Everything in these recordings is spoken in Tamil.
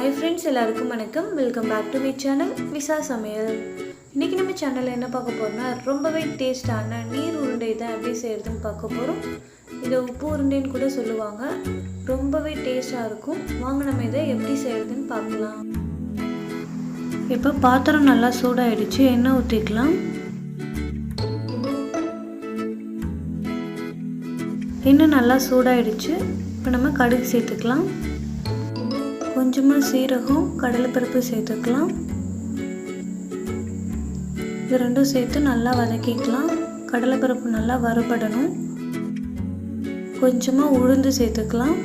Hi friends, எல்லாருக்கும் வணக்கம். Welcome back to my channel விசா சமையல். இன்னைக்கு நம்ம சேனல்ல என்ன பார்க்க போறோம்னா ரொம்பவே டேஸ்டான நீர் உருண்டை தான் எப்படி செய்யறதுன்னு பார்க்க போறோம். இத உப்பு உருண்டைன்னு கூட சொல்லுவாங்க. ரொம்பவே டேஸ்டா இருக்கும். வாங்க நம்ம இதை எப்படி செய்யறதுன்னு பார்க்கலாம். இப்போ பாத்திரம் நல்லா சூடாயிடுச்சு. எண்ணெய் ஊத்திக்கலாம். எண்ணெய் நல்லா சூடாயிடுச்சு. இப்போ நம்ம கடுகு சேர்த்துக்கலாம். கொஞ்சமாக சீரகம், கடலைப்பருப்பு சேர்த்துக்கலாம். இது ரெண்டும் சேர்த்து நல்லா வதக்கிக்கலாம். கடலைப்பருப்பு நல்லா வறுபடணும். கொஞ்சமாக உளுந்து சேர்த்துக்கலாம்.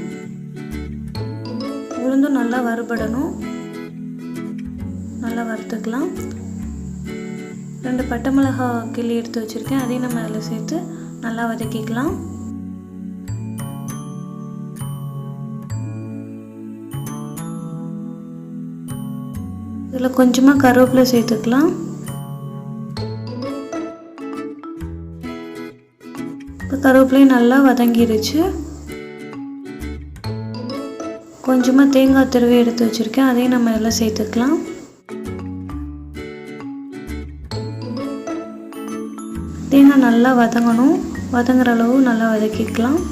உளுந்தும் நல்லா வறுபடணும். நல்லா வறுத்துக்கலாம். 2 பட்டை மிளகாய் கிள்ளி எடுத்து வச்சுருக்கேன். அதையும் நம்ம அதில் சேர்த்து நல்லா வதக்கிக்கலாம். இதில் கொஞ்சமாக கருவேப்பிலை சேர்த்துக்கலாம். இப்போ கருவேப்பிலையும் நல்லா வதங்கிடுச்சு. கொஞ்சமாக தேங்காய் துருவி எடுத்து வச்சுருக்கேன். அதையும் நம்ம இதில் சேர்த்துக்கலாம். தேங்காய் நல்லா வதங்கணும். வதங்குற அளவு நல்லா வதக்கிக்கலாம்.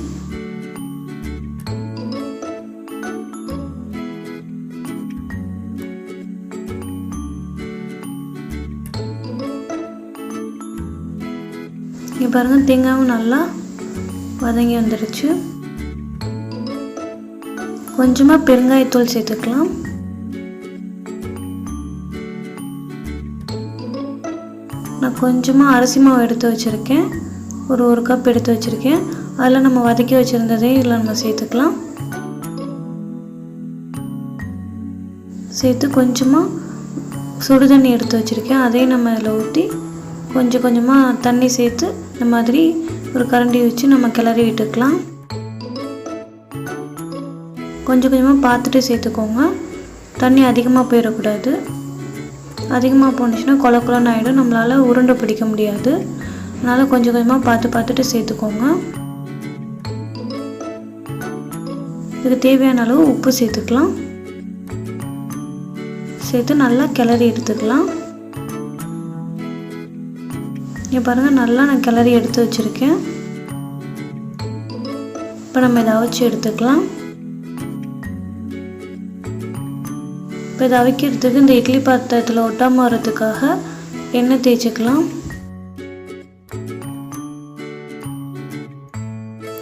இங்கே பாருங்கள், தேங்காயும் நல்லா வதங்கி வந்துடுச்சு. கொஞ்சமாக பெருங்காயத்தூள் சேர்த்துக்கலாம். நான் கொஞ்சமாக அரிசி மாவு எடுத்து வச்சுருக்கேன். ஒரு கப் எடுத்து வச்சுருக்கேன். அதில் நம்ம வதக்கி வச்சுருந்ததே இதில் நம்ம சேர்த்துக்கலாம். சேர்த்து கொஞ்சமாக சுடு தண்ணி எடுத்து வச்சுருக்கேன். அதையும் நம்ம இதில் ஊற்றி கொஞ்சம் கொஞ்சமாக தண்ணி சேர்த்து இந்த மாதிரி ஒரு கரண்டி வச்சு நம்ம கிளறி விட்டுக்கலாம். கொஞ்சம் கொஞ்சமாக பார்த்துட்டு சேர்த்துக்கோங்க. தண்ணி அதிகமாக போயிடக்கூடாது. அதிகமாக போணுச்சுன்னா கொல கொலன்னு ஆகிடும். நம்மளால் உருண்டை பிடிக்க முடியாது. அதனால் கொஞ்சம் கொஞ்சமாக பார்த்துட்டு சேர்த்துக்கோங்க. இதுக்கு தேவையான அளவு உப்பு சேர்த்துக்கலாம். சேர்த்து நல்லா கிளறி எடுத்துக்கலாம். இங்கே பாருங்கள், நல்லா நான் கிளறி எடுத்து வச்சுருக்கேன். இப்போ நம்ம இதை அவிச்சு எடுத்துக்கலாம். இப்போ இதை அவிக்கிறதுக்கு இந்த இட்லி பாத்திரத்தில் ஒட்டாமல் வரதுக்காக எண்ணெய் தேய்ச்சிக்கலாம்.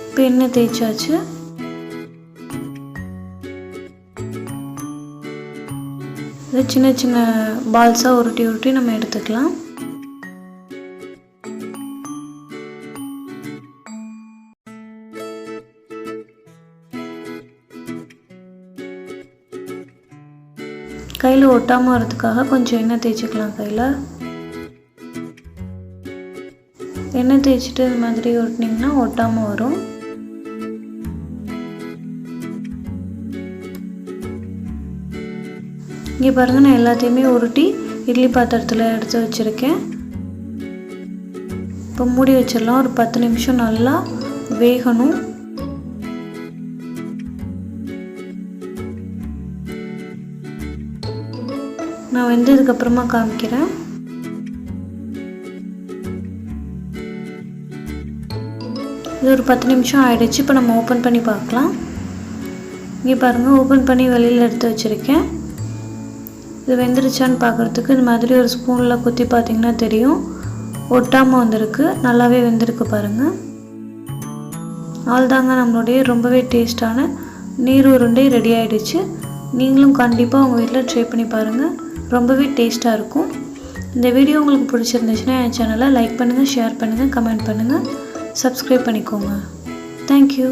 இப்போ எண்ணெய் தேய்ச்சாச்சு. இதை சின்ன சின்ன பால்ஸாக உருட்டி நம்ம எடுத்துக்கலாம். கையில் ஒட்டாமல் வரதுக்காக கொஞ்சம் எண்ணெய் தேய்ச்சிக்கலாம். கையில் எண்ணெய் தேய்ச்சிட்டு இது மாதிரி ஒட்டினீங்கன்னா ஒட்டாமல் வரும். இங்கே பாருங்கள், நான் எல்லாத்தையுமே உருட்டி இட்லி பாத்திரத்தில் எடுத்து வச்சுருக்கேன். இப்போ மூடி வச்சிடலாம். ஒரு 10 நிமிஷம் நல்லா வேகணும். நான் வெந்ததுக்கப்புறமா காமிக்கிறேன். இது ஒரு 10 நிமிஷம் ஆகிடுச்சு. இப்போ நம்ம ஓப்பன் பண்ணி பார்க்கலாம். இங்கே பாருங்கள், ஓப்பன் பண்ணி வெளியில் எடுத்து வச்சுருக்கேன். இது வெந்துருச்சான்னு பார்க்குறதுக்கு இந்த மாதிரி ஒரு ஸ்பூனில் குத்தி பார்த்திங்கன்னா தெரியும். ஒட்டாமல் வந்திருக்கு. நல்லாவே வெந்திருக்கு பாருங்கள். ஆல்தாங்க, நம்மளுடைய ரொம்பவே டேஸ்டான நீர் உருண்டை ரெடி ஆகிடுச்சு. நீங்களும் கண்டிப்பாக உங்கள் வீட்டில் ட்ரை பண்ணி பாருங்கள். ரொம்பவே டேஸ்ட்டாக இருக்கும். இந்த வீடியோ உங்களுக்கு பிடிச்சிருந்துச்சுன்னா என் சேனலை லைக் பண்ணுங்கள், ஷேர் பண்ணுங்கள், கமெண்ட் பண்ணுங்கள், சப்ஸ்கிரைப் பண்ணிக்கோங்க. தேங்க்யூ.